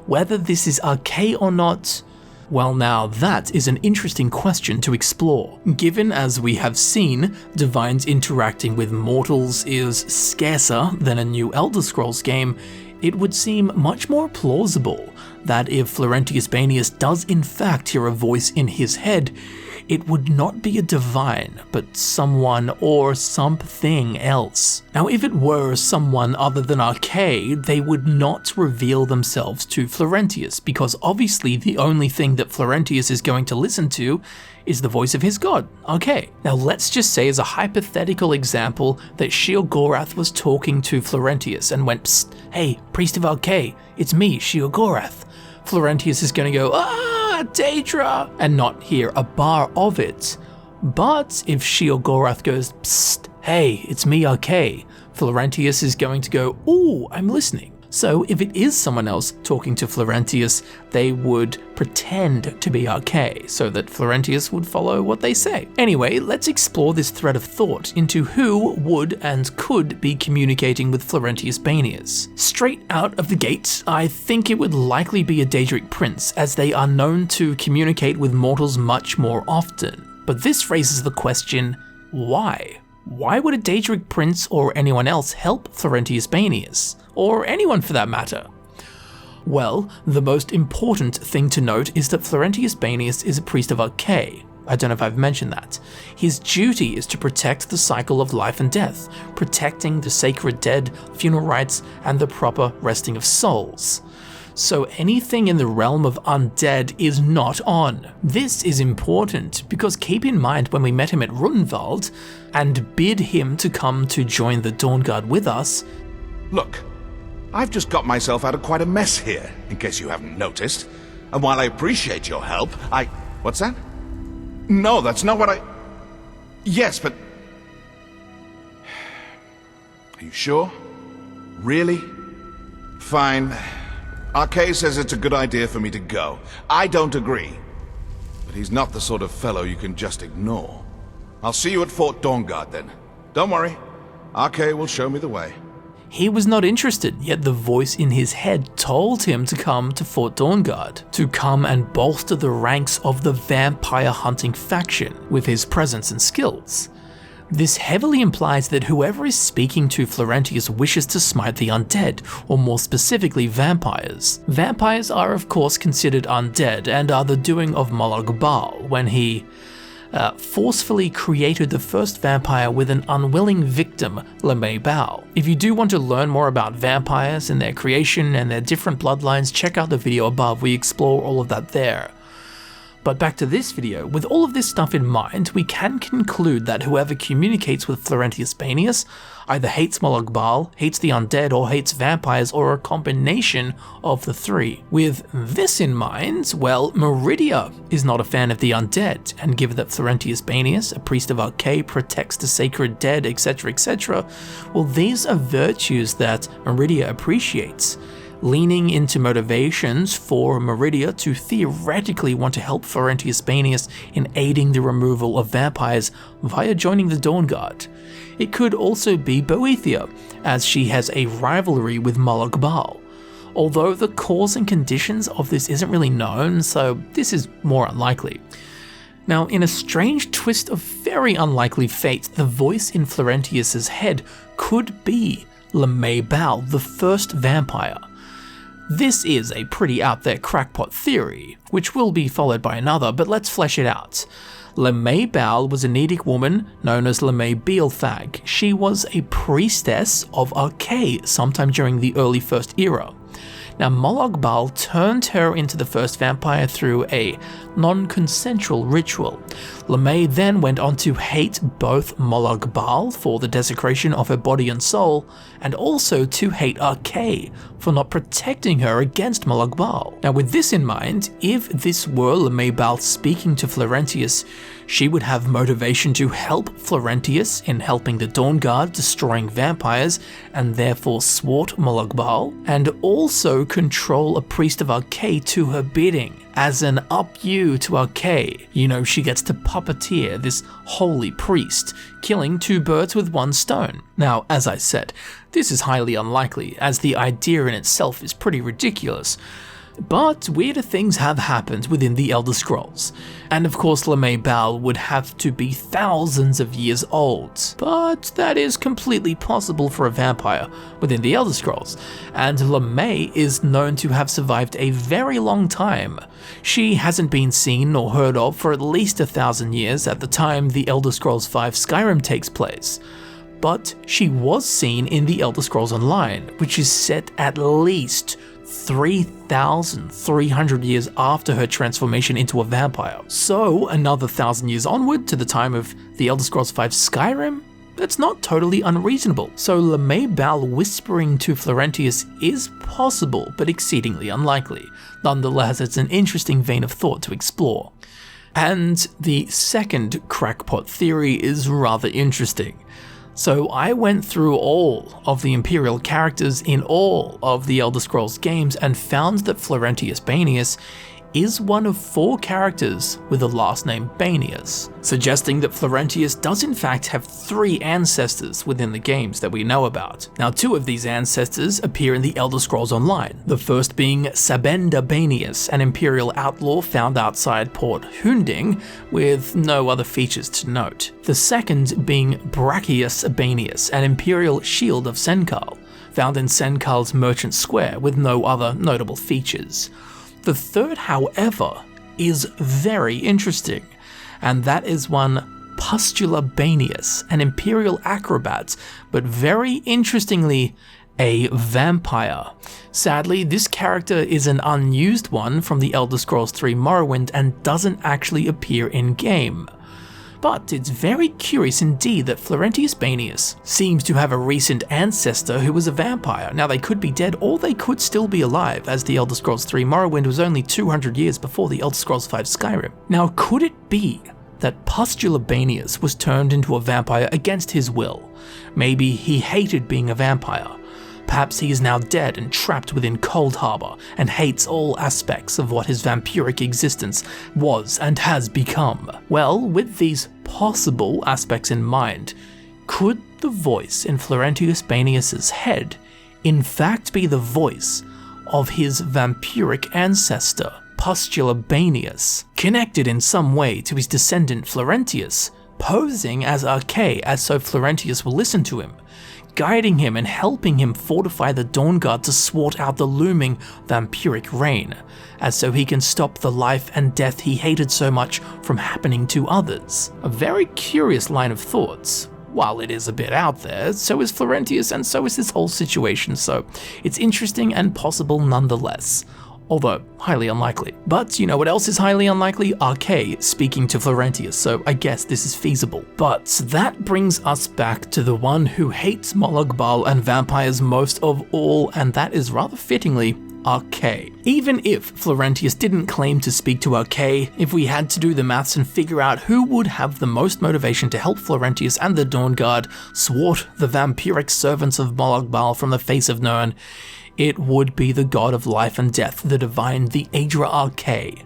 Whether this is Arkay or not, well now that is an interesting question to explore. Given, as we have seen, divines interacting with mortals is scarcer than a new Elder Scrolls game, it would seem much more plausible that if Florentius Baenius does in fact hear a voice in his head, it would not be a divine, but someone or something else. Now, if it were someone other than Arkay, they would not reveal themselves to Florentius, because obviously the only thing that Florentius is going to listen to is the voice of his god, Arkay. Now let's just say as a hypothetical example that Sheogorath was talking to Florentius and went, psst, hey, priest of Arkay, it's me, Sheogorath. Florentius is going to go, Daedra, and not hear a bar of it. But if Sheogorath goes, psst, hey, it's me, Arkay, Florentius is going to go, ooh, I'm listening. So if it is someone else talking to Florentius, they would pretend to be Arkay, so that Florentius would follow what they say. Anyway, let's explore this thread of thought into who would and could be communicating with Florentius Baenius. Straight out of the gate, I think it would likely be a Daedric Prince, as they are known to communicate with mortals much more often. But this raises the question, why? Why would a Daedric Prince or anyone else help Florentius Baenius? Or anyone for that matter? Well, the most important thing to note is that Florentius Baenius is a priest of Arkay. I don't know if I've mentioned that. His duty is to protect the cycle of life and death, protecting the sacred dead, funeral rites, and the proper resting of souls. So anything in the realm of undead is not on. This is important because keep in mind when we met him at Ruunvald and bid him to come to join the Dawnguard with us. Look, I've just got myself out of quite a mess here, in case you haven't noticed. And while I appreciate your help, What's that? No, that's not what I... Yes, but... Are you sure? Really? Fine. Arkay says it's a good idea for me to go. I don't agree. But he's not the sort of fellow you can just ignore. I'll see you at Fort Dawnguard then. Don't worry. Arkay will show me the way. He was not interested, yet the voice in his head told him to come to Fort Dawnguard, to come and bolster the ranks of the vampire hunting faction with his presence and skills. This heavily implies that whoever is speaking to Florentius wishes to smite the undead, or more specifically vampires. Vampires are of course considered undead and are the doing of Lamae Bal when he forcefully created the first vampire with an unwilling victim, Lamae Bal. If you do want to learn more about vampires and their creation and their different bloodlines, check out the video above, we explore all of that there. But back to this video, with all of this stuff in mind, we can conclude that whoever communicates with Florentius Baenius either hates Lamae Bal, hates the undead, or hates vampires, or a combination of the three. With this in mind, well, Meridia is not a fan of the undead, and given that Florentius Baenius, a priest of Arkay, protects the sacred dead, etc., well, these are virtues that Meridia appreciates, leaning into motivations for Meridia to theoretically want to help Florentius Baenius in aiding the removal of vampires via joining the Dawnguard. It could also be Boethia, as she has a rivalry with Lamae Bal, although the cause and conditions of this isn't really known, so this is more unlikely. Now, in a strange twist of very unlikely fate, the voice in Florentius's head could be Lamae Bal, the first vampire. This is a pretty out there crackpot theory, which will be followed by another, but let's flesh it out. Lamae Bal was a Daedric woman known as Lamae Bal. She was a priestess of Arkay sometime during the early First Era. Now, Lamae Bal turned her into the first vampire through a non-consensual ritual. Lamae then went on to hate both Lamae Bal for the desecration of her body and soul, and also to hate Arkay for not protecting her against Lamae Bal. Now, with this in mind, if this were Lamae Bal speaking to Florentius, she would have motivation to help Florentius in helping the Dawnguard destroying vampires and therefore thwart Lamae Bal, and also control a priest of Arkay to her bidding. As an up you to Arkay, you know, she gets to puppeteer this holy priest, killing two birds with one stone. Now, as I said, this is highly unlikely, as the idea in itself is pretty ridiculous. But weirder things have happened within the Elder Scrolls, and of course Lamae Bal would have to be thousands of years old, but that is completely possible for a vampire within the Elder Scrolls, and Lamae is known to have survived a very long time. She hasn't been seen or heard of for at least 1,000 years at the time the Elder Scrolls V Skyrim takes place, but she was seen in the Elder Scrolls Online, which is set at least 3,300 years after her transformation into a vampire. So another 1,000 years onward to the time of the Elder Scrolls V Skyrim? That's not totally unreasonable. So Lamae Bal whispering to Florentius is possible, but exceedingly unlikely. Nonetheless, it's an interesting vein of thought to explore. And the second crackpot theory is rather interesting. So I went through all of the Imperial characters in all of the Elder Scrolls games and found that Florentius Baenius is one of 4 characters with the last name Baenius, suggesting that Florentius does in fact have 3 ancestors within the games that we know about. Now 2 of these ancestors appear in the Elder Scrolls Online, the first being Sabenda Baenius, an Imperial outlaw found outside Port Hunding with no other features to note. The second being Brachius Baenius, an Imperial shield of Senkal, found in Senkal's Merchant Square with no other notable features. The third, however, is very interesting, and that is one Opusculus Baenius, an Imperial acrobat, but very interestingly, a vampire. Sadly, this character is an unused one from the Elder Scrolls 3 Morrowind and doesn't actually appear in-game. But it's very curious indeed that Florentius Baenius seems to have a recent ancestor who was a vampire. Now they could be dead or they could still be alive, as the Elder Scrolls 3 Morrowind was only 200 years before the Elder Scrolls 5 Skyrim. Now could it be that Opusculus Baenius was turned into a vampire against his will? Maybe he hated being a vampire. Perhaps he is now dead and trapped within Cold Harbor and hates all aspects of what his vampiric existence was and has become. Well, with these possible aspects in mind, could the voice in Florentius Baenius' head in fact be the voice of his vampiric ancestor, Opusculus Baenius, connected in some way to his descendant Florentius, posing as Arkay as so Florentius will listen to him, guiding him and helping him fortify the Dawnguard to swat out the looming vampiric reign, as so he can stop the life and death he hated so much from happening to others. A very curious line of thoughts. While it is a bit out there, so is Florentius and so is this whole situation, so it's interesting and possible nonetheless. Although, highly unlikely. But you know what else is highly unlikely? Arkay speaking to Florentius, so I guess this is feasible. But that brings us back to the one who hates Lamae Bal and vampires most of all, and that is rather fittingly Arkay. Even if Florentius didn't claim to speak to Arkay, if we had to do the maths and figure out who would have the most motivation to help Florentius and the Dawnguard thwart the vampiric servants of Lamae Bal from the face of Minorne, it would be the god of life and death, the divine, the Aedra Arkay.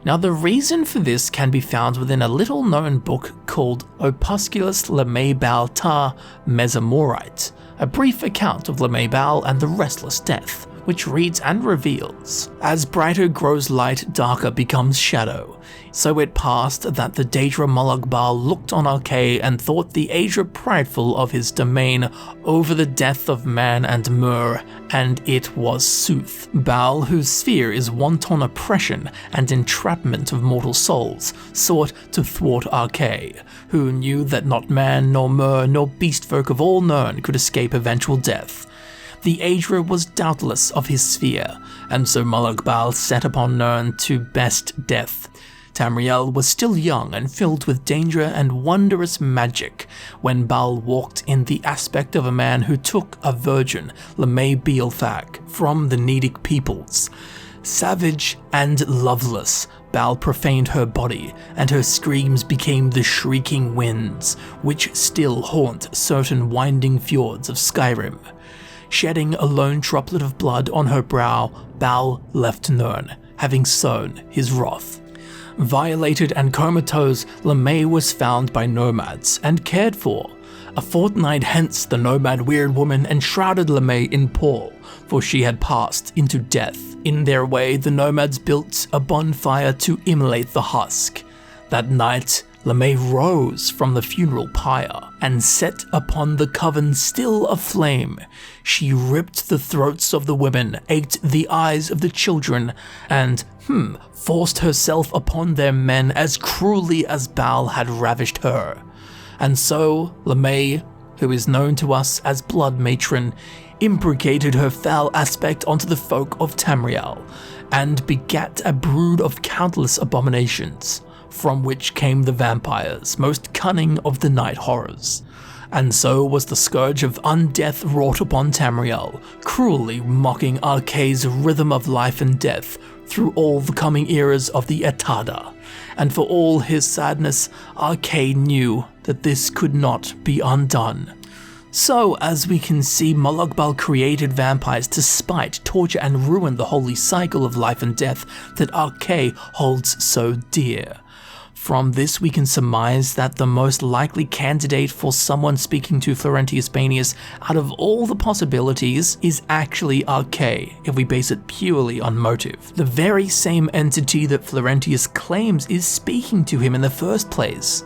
Now the reason for this can be found within a little known book called Opusculus Lamae Bal ta Mezzamortie, a brief account of Lamae Bal and the restless death, which reads and reveals, as brighter grows light, darker becomes shadow. So it passed that the Daedra Lamae Bal looked on Arkay and thought the Aedra prideful of his domain over the death of man and Mur, and it was sooth. Bal, whose sphere is wanton oppression and entrapment of mortal souls, sought to thwart Arkay, who knew that not man nor Mur nor beastfolk of all Minorne could escape eventual death. The Aedra was doubtless of his sphere, and so Lamae Bal set upon Minorne to best death. Tamriel was still young and filled with danger and wondrous magic when Bal walked in the aspect of a man who took a virgin, Lamae Bal, from the Daedric peoples. Savage and loveless, Bal profaned her body, and her screams became the shrieking winds, which still haunt certain winding fjords of Skyrim. Shedding a lone droplet of blood on her brow, Bal left Minorne, having sown his wrath. Violated and comatose, Lamae was found by nomads and cared for. A fortnight hence, the nomad weird woman enshrouded Lamae in pall, for she had passed into death. In their way, the nomads built a bonfire to immolate the husk. That night, Lamae rose from the funeral pyre and set upon the coven still aflame. She ripped the throats of the women, ate the eyes of the children, and, forced herself upon their men as cruelly as Bal had ravished her. And so, Lamae, who is known to us as Blood Matron, imprecated her foul aspect onto the folk of Tamriel, and begat a brood of countless abominations, from which came the vampires, most cunning of the night horrors. And so was the scourge of undeath wrought upon Tamriel, cruelly mocking Arkay's rhythm of life and death through all the coming eras of the Etada. And for all his sadness, Arkay knew that this could not be undone. So, as we can see, Lamae Bal created vampires to spite, torture and ruin the holy cycle of life and death that Arkay holds so dear. From this we can surmise that the most likely candidate for someone speaking to Florentius Baenius out of all the possibilities is actually Arkay, if we base it purely on motive. The very same entity that Florentius claims is speaking to him in the first place.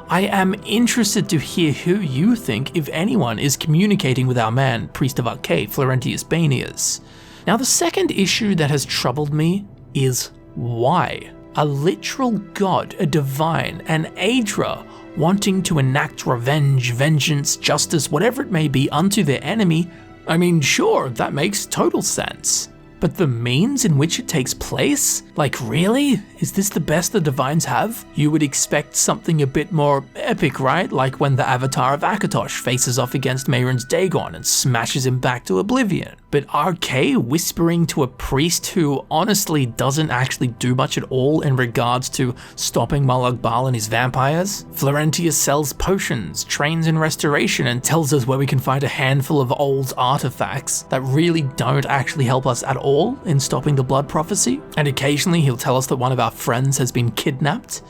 I am interested to hear who you think, if anyone, is communicating with our man, Priest of Arkay, Florentius Baenius. Now the second issue that has troubled me is why? A literal god, a divine, an Aedra, wanting to enact revenge, vengeance, justice, whatever it may be, unto their enemy. I mean, sure, that makes total sense. But the means in which it takes place? Like, really? Is this the best the divines have? You would expect something a bit more epic, right? Like when the avatar of Akatosh faces off against Mehrunes Dagon and smashes him back to oblivion. But Arkay whispering to a priest who honestly doesn't actually do much at all in regards to stopping Lamae Bal and his vampires? Florentius sells potions, trains in restoration, and tells us where we can find a handful of old artifacts that really don't actually help us at all in stopping the blood prophecy. And occasionally he'll tell us that one of our friends has been kidnapped.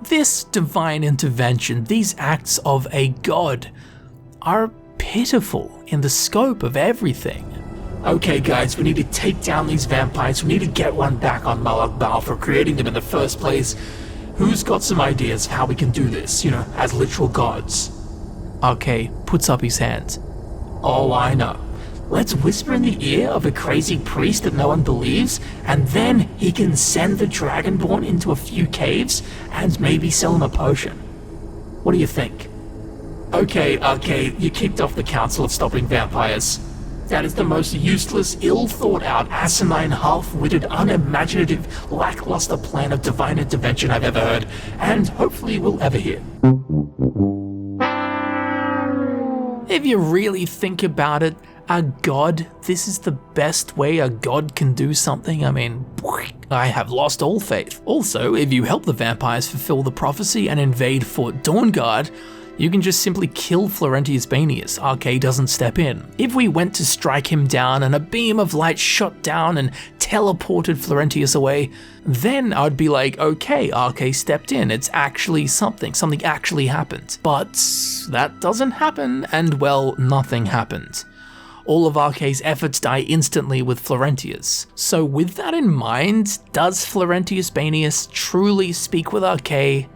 This divine intervention, these acts of a god, are pitiful in the scope of everything. Okay guys, we need to take down these vampires, we need to get one back on Lamae Bal for creating them in the first place. Who's got some ideas of how we can do this, as literal gods? Arkay puts up his hand. Oh, I know. Let's whisper in the ear of a crazy priest that no one believes, and then he can send the Dragonborn into a few caves and maybe sell him a potion. What do you think? Okay, Arkay, you kicked off the Council of Stopping Vampires. That is the most useless, ill-thought-out, asinine, half-witted, unimaginative, lackluster plan of divine intervention I've ever heard, and hopefully will ever hear. If you really think about it, a god, this is the best way a god can do something. I mean, I have lost all faith. Also, if you help the vampires fulfill the prophecy and invade Fort Dawnguard, you can just simply kill Florentius Baenius. Arkay doesn't step in. If we went to strike him down and a beam of light shot down and teleported Florentius away, then I'd be like, okay, Arkay stepped in, it's actually something actually happened. But that doesn't happen, and well, nothing happened. All of Arkay's efforts die instantly with Florentius. So with that in mind, does Florentius Baenius truly speak with Arkay?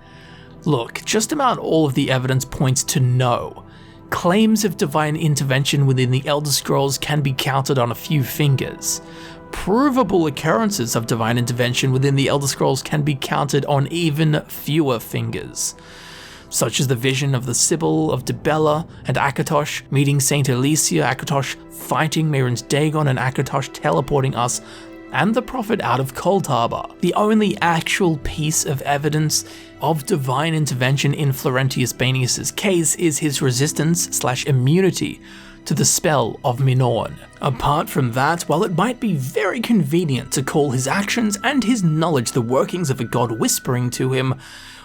Look, just about all of the evidence points to no. Claims of divine intervention within the Elder Scrolls can be counted on a few fingers. Provable occurrences of divine intervention within the Elder Scrolls can be counted on even fewer fingers, such as the vision of the Sybil of Dibella and Akatosh meeting Saint Alicia, Akatosh fighting Mehrunes Dagon and Akatosh teleporting us and the Prophet out of Cold Harbor. The only actual piece of evidence of divine intervention in Florentius Baenius' case is his resistance/immunity to the spell of Minorne. Apart from that, while it might be very convenient to call his actions and his knowledge the workings of a god whispering to him,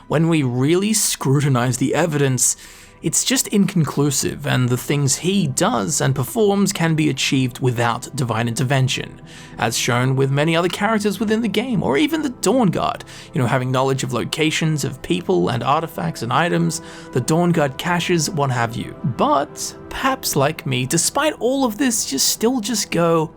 when we really scrutinize the evidence, it's just inconclusive, and the things he does and performs can be achieved without divine intervention, as shown with many other characters within the game, or even the Dawnguard, having knowledge of locations of people and artifacts and items, the Dawnguard Caches, what have you. But, perhaps like me, despite all of this, you still just go,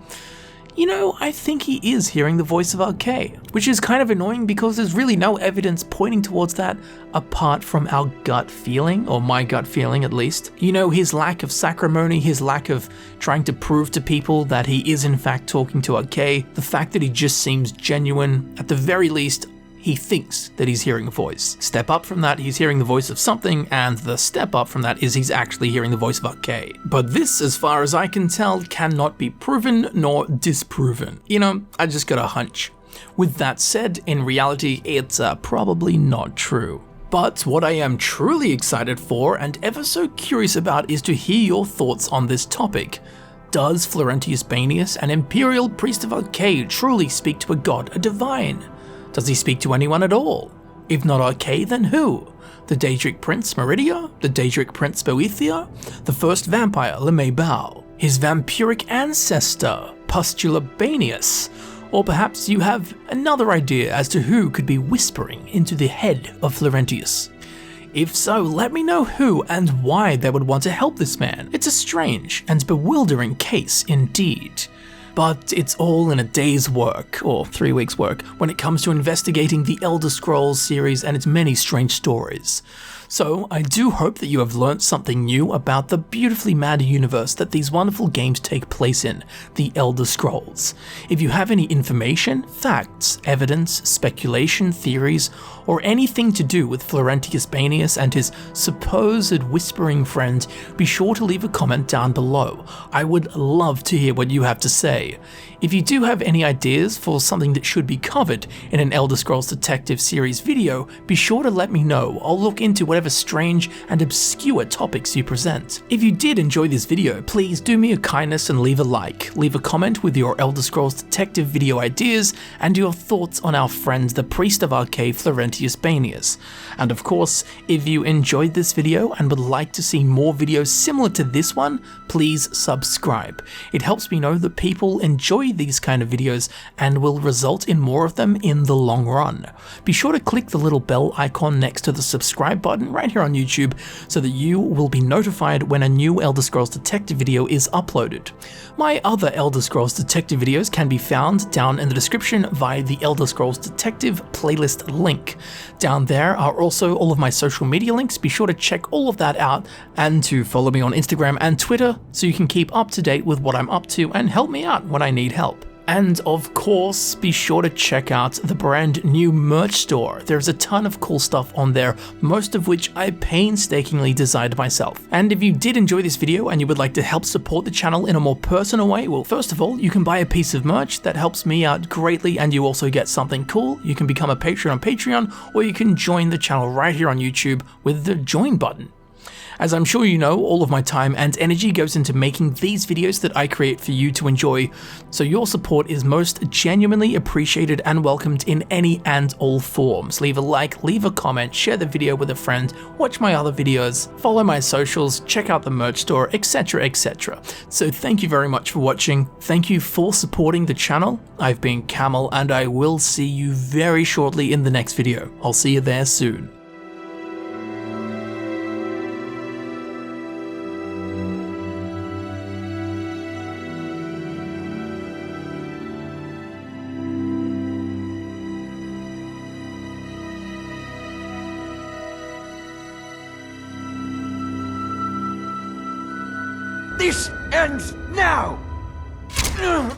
I think he is hearing the voice of Arkay, which is kind of annoying because there's really no evidence pointing towards that apart from our gut feeling, or my gut feeling at least. His lack of sacrimony, his lack of trying to prove to people that he is in fact talking to Arkay, the fact that he just seems genuine, at the very least, he thinks that he's hearing a voice. Step up from that, he's hearing the voice of something, and the step up from that is he's actually hearing the voice of Arkay. But this, as far as I can tell, cannot be proven nor disproven. I just got a hunch. With that said, in reality, it's probably not true. But what I am truly excited for and ever so curious about is to hear your thoughts on this topic. Does Florentius Baenius, an Imperial Priest of Arkay, truly speak to a god, a divine? Does he speak to anyone at all? If not Arkay, then who? The Daedric Prince Meridia? The Daedric Prince Boethia? The first vampire, Lamae Bal? His vampiric ancestor, Opusculus Baenius? Or perhaps you have another idea as to who could be whispering into the head of Florentius. If so, let me know who and why they would want to help this man. It's a strange and bewildering case indeed. But it's all in a day's work, or 3 weeks' work, when it comes to investigating the Elder Scrolls series and its many strange stories. So I do hope that you have learnt something new about the beautifully mad universe that these wonderful games take place in, the Elder Scrolls. If you have any information, facts, evidence, speculation, theories, or anything to do with Florentius Baenius and his supposed whispering friend, be sure to leave a comment down below. I would love to hear what you have to say. If you do have any ideas for something that should be covered in an Elder Scrolls Detective series video, be sure to let me know. I'll look into whatever strange and obscure topics you present. If you did enjoy this video, please do me a kindness and leave a like. Leave a comment with your Elder Scrolls Detective video ideas and your thoughts on our friend the Priest of Arkay, Florentius Baenius. And of course, if you enjoyed this video and would like to see more videos similar to this one, please subscribe. It helps me know that people enjoy these kind of videos and will result in more of them in the long run. Be sure to click the little bell icon next to the subscribe button right here on YouTube so that you will be notified when a new Elder Scrolls Detective video is uploaded. My other Elder Scrolls Detective videos can be found down in the description via the Elder Scrolls Detective playlist link. Down there are also all of my social media links. Be sure to check all of that out and to follow me on Instagram and Twitter so you can keep up to date with what I'm up to and help me out when I need help. And of course, be sure to check out the brand new merch store. There's a ton of cool stuff on there, most of which I painstakingly designed myself. And if you did enjoy this video and you would like to help support the channel in a more personal way, well, first of all, you can buy a piece of merch that helps me out greatly and you also get something cool. You can become a patron on Patreon, or you can join the channel right here on YouTube with the join button. As I'm sure you know, all of my time and energy goes into making these videos that I create for you to enjoy, so your support is most genuinely appreciated and welcomed in any and all forms. Leave a like, leave a comment, share the video with a friend, watch my other videos, follow my socials, check out the merch store, etc, etc. So thank you very much for watching, thank you for supporting the channel. I've been Camel and I will see you very shortly in the next video. I'll see you there soon. This ends now!